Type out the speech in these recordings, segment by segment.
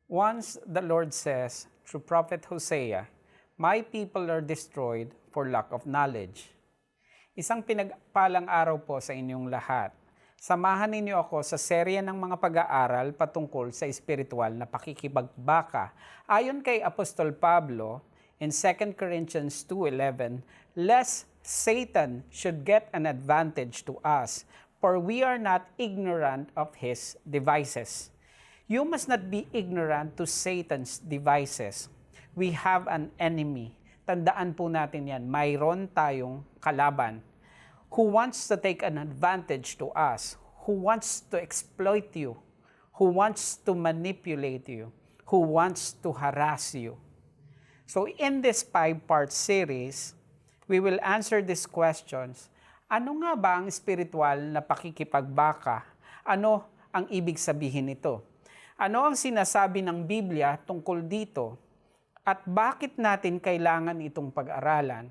Once the Lord says through Prophet Hosea, "My people are destroyed for lack of knowledge." Isang pinagpalang araw po sa inyong lahat. Samahan ninyo ako sa serye ng mga pag-aaral patungkol sa espiritual na pakikipagbaka. Ayon kay Apostol Pablo in 2 Corinthians 2:11, lest Satan should get an advantage to us, for we are not ignorant of his devices. You must not be ignorant to Satan's devices. We have an enemy. Tandaan po natin yan. Mayroon tayong kalaban who wants to take an advantage to us, who wants to exploit you, who wants to manipulate you, who wants to harass you. So in this 5-part series, we will answer these questions. Ano nga ba ang spiritual na pakikipagbaka? Ano ang ibig sabihin nito? Ano ang sinasabi ng Biblia tungkol dito? At bakit natin kailangan itong pag-aralan?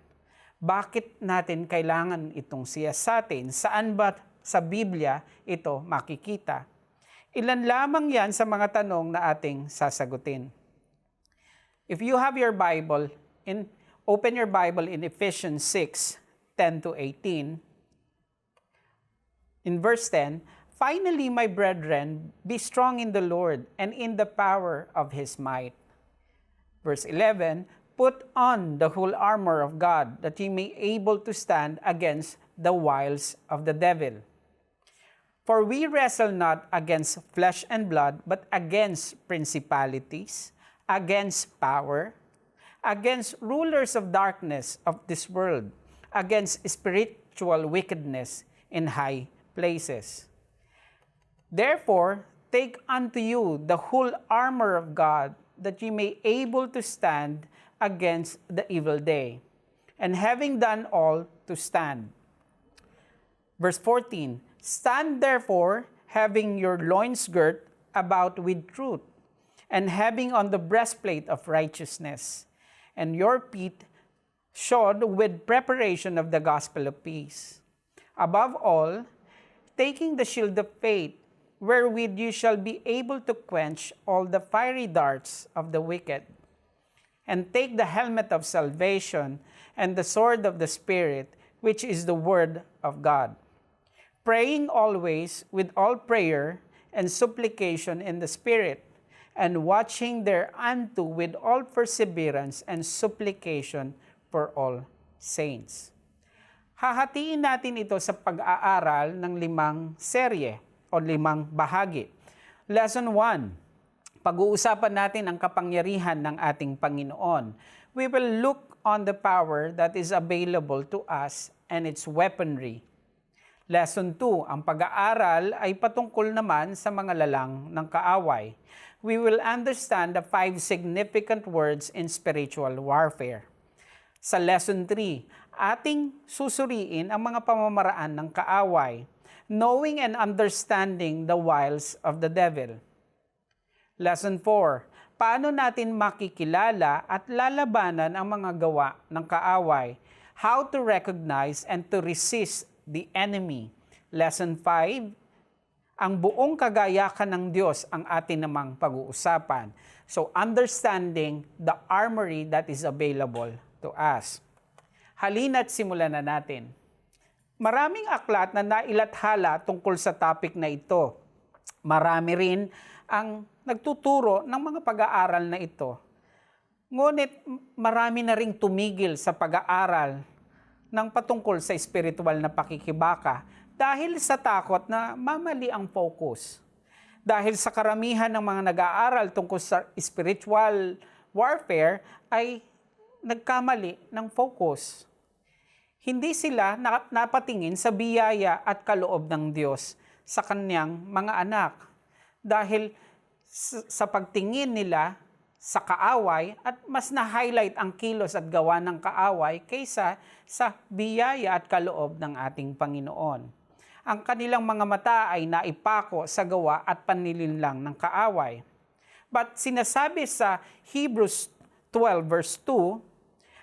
Bakit natin kailangan itong siyasatin? Saan ba sa Biblia ito makikita? Ilan lamang yan sa mga tanong na ating sasagutin. If you have your Bible, open your Bible in Ephesians 6:10-18. In verse 10, "Finally, my brethren, be strong in the Lord and in the power of His might." Verse 11, "Put on the whole armor of God, that ye may able to stand against the wiles of the devil. For we wrestle not against flesh and blood, but against principalities, against power, against rulers of darkness of this world, against spiritual wickedness in high places. Therefore, take unto you the whole armor of God, that ye may able to stand against the evil day, and having done all, to stand." Verse 14, "Stand therefore, having your loins girt about with truth, and having on the breastplate of righteousness, and your feet shod with preparation of the gospel of peace. Above all, taking the shield of faith, wherewith you shall be able to quench all the fiery darts of the wicked. And take the helmet of salvation and the sword of the Spirit, which is the word of God. Praying always with all prayer and supplication in the Spirit, and watching thereunto with all perseverance and supplication for all saints." Hahatiin natin ito sa pag-aaral ng 5 serye o 5 bahagi. Lesson 1, pag-uusapan natin ang kapangyarihan ng ating Panginoon. We will look on the power that is available to us and its weaponry. Lesson 2, ang pag-aaral ay patungkol naman sa mga lalang ng kaaway. We will understand the 5 significant words in spiritual warfare. Sa Lesson 3, ating susuriin ang mga pamamaraan ng kaaway, knowing and understanding the wiles of the devil. Lesson 4, paano natin makikilala at lalabanan ang mga gawa ng kaaway, how to recognize and to resist the enemy. Lesson 5, ang buong kagayakan ng Diyos ang atin namang pag-uusapan. So, understanding the armory that is available to us. Halina't simulan na natin. Maraming aklat na nailathala tungkol sa topic na ito. Marami rin ang nagtuturo ng mga pag-aaral na ito. Ngunit marami na ring tumigil sa pag-aaral ng patungkol sa espiritual na pakikibaka dahil sa takot na mamali ang focus. Dahil sa karamihan ng mga nag-aaral tungkol sa spiritual warfare ay nagkamali ng focus. Hindi sila napatingin sa biyaya at kaloob ng Diyos sa kanyang mga anak. Dahil sa pagtingin nila sa kaaway at mas na-highlight ang kilos at gawa ng kaaway kaysa sa biyaya at kaloob ng ating Panginoon. Ang kanilang mga mata ay naipako sa gawa at panlilinlang ng kaaway. But sinasabi sa Hebrews 12 verse 2,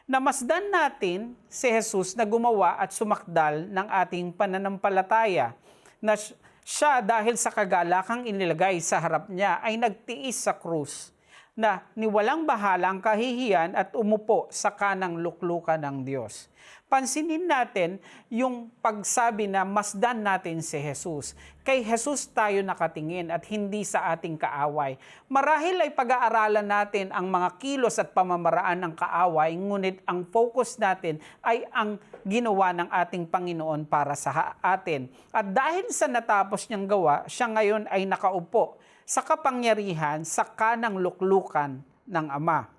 namasdan natin si Jesus na gumawa at sumakdal ng ating pananampalataya, na siya dahil sa kagalakang inilagay sa harap niya ay nagtiis sa krus, na niwalang bahala ang kahihiyan at umupo sa kanang luklukan ng Diyos. Pansinin natin yung pagsabi na masdan natin si Jesus. Kay Jesus tayo nakatingin at hindi sa ating kaaway. Marahil ay pag-aaralan natin ang mga kilos at pamamaraan ng kaaway, ngunit ang focus natin ay ang ginawa ng ating Panginoon para sa atin. At dahil sa natapos niyang gawa, siya ngayon ay nakaupo sa kapangyarihan sa kanang luklukan ng Ama.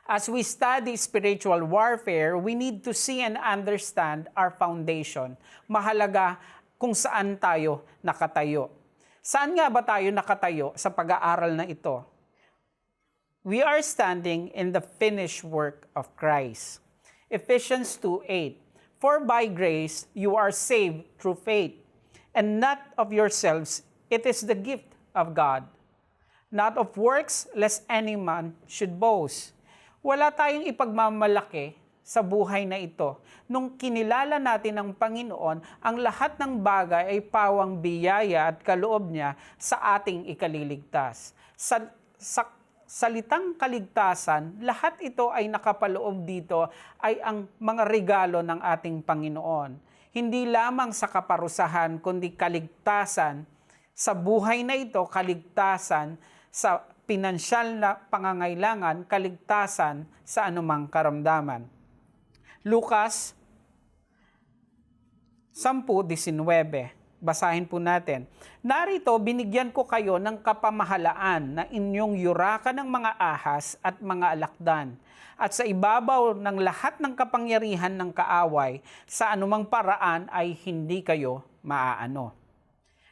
As we study spiritual warfare, we need to see and understand our foundation. Mahalaga kung saan tayo nakatayo. Saan nga ba tayo nakatayo sa pag-aaral na ito? We are standing in the finished work of Christ. Ephesians 2:8. For by grace you are saved through faith, and not of yourselves, it is the gift of God. Not of works, lest any man should boast. Wala tayong ipagmamalaki sa buhay na ito. Nung kinilala natin ang Panginoon, ang lahat ng bagay ay pawang biyaya at kaloob niya sa ating ikaliligtas. Sa salitang kaligtasan, lahat ito ay nakapaloob dito ay ang mga regalo ng ating Panginoon. Hindi lamang sa kaparusahan, kundi kaligtasan sa buhay na ito, kaligtasan sa pinansyal na pangangailangan, kaligtasan sa anumang karamdaman. Lucas 10:19. Basahin po natin. Narito, binigyan ko kayo ng kapamahalaan na inyong yurakan ng mga ahas at mga alakdan, at sa ibabaw ng lahat ng kapangyarihan ng kaaway, sa anumang paraan ay hindi kayo maaano.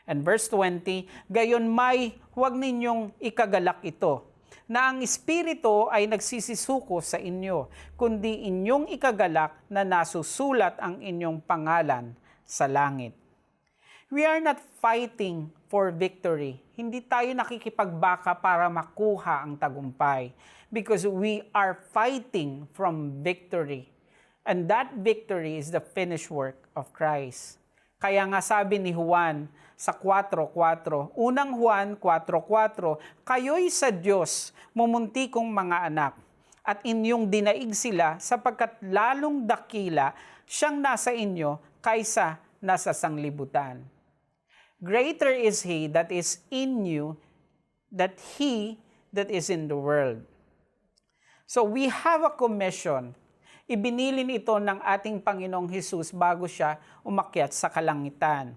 And verse 20, gayon may huwag ninyong ikagalak ito, na ang Espiritu ay nagsisisuko sa inyo, kundi inyong ikagalak na nasusulat ang inyong pangalan sa langit. We are not fighting for victory. Hindi tayo nakikipagbaka para makuha ang tagumpay, because we are fighting from victory. And that victory is the finished work of Christ. Kaya nga sabi ni Juan sa 4:4, unang Juan 4:4, kayo'y sa Diyos, mumuntikong mga anak, at inyong dinaig sila sapagkat lalong dakila siyang nasa inyo kaysa nasa sanglibutan. Greater is He that is in you than he that is in the world. So we have a commission. Ibinilin ito ng ating Panginoong Hesus bago siya umakyat sa kalangitan.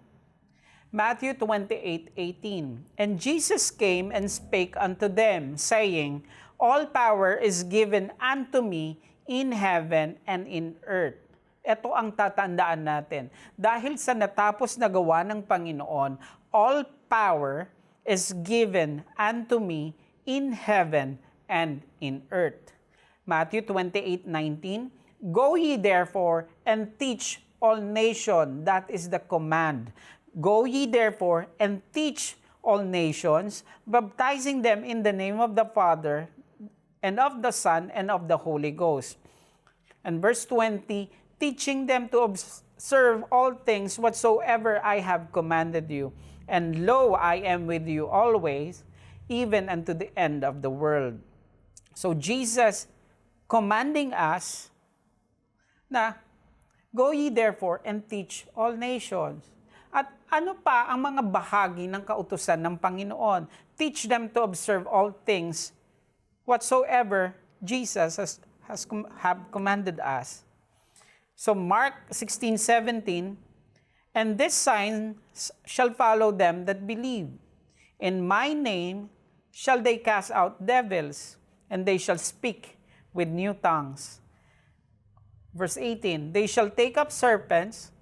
Matthew 28:18. And Jesus came and spake unto them, saying, all power is given unto me in heaven and in earth. Ito ang tatandaan natin. Dahil sa natapos na gawa ng Panginoon, all power is given unto me in heaven and in earth. Matthew 28:19, go ye therefore and teach all nations, that is the command. Go ye therefore and teach all nations, baptizing them in the name of the Father, and of the Son, and of the Holy Ghost. And verse 20, teaching them to observe all things whatsoever I have commanded you. And lo, I am with you always, even unto the end of the world. So Jesus commanding us na, go ye therefore and teach all nations. At ano pa ang mga bahagi ng kautusan ng Panginoon? Teach them to observe all things whatsoever Jesus have commanded us. So Mark 16:17, and this sign shall follow them that believe. In my name shall they cast out devils, and they shall speak with new tongues. Verse 18, they shall take up serpents,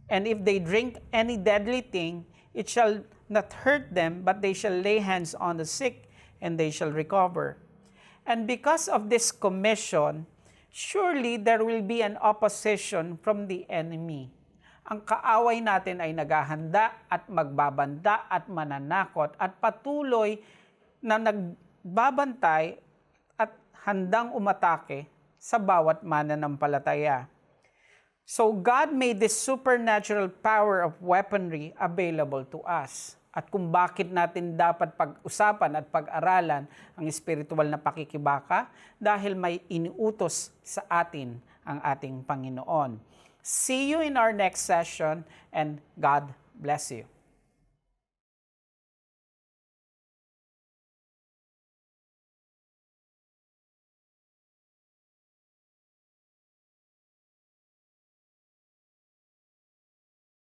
and if they drink any deadly thing, it shall not hurt them, but they shall lay hands on the sick, and they shall recover. And because of this commission, surely there will be an opposition from the enemy. Ang kaaway natin ay naghahanda at magbabanda at mananakot at patuloy na nagbabantay at handang umatake sa bawat mananampalataya. So God made this supernatural power of weaponry available to us. at kung bakit natin dapat pag-usapan at pag-aralan ang espiritual na pakikibaka dahil may iniutos sa atin ang ating Panginoon. See you in our next session and God bless you.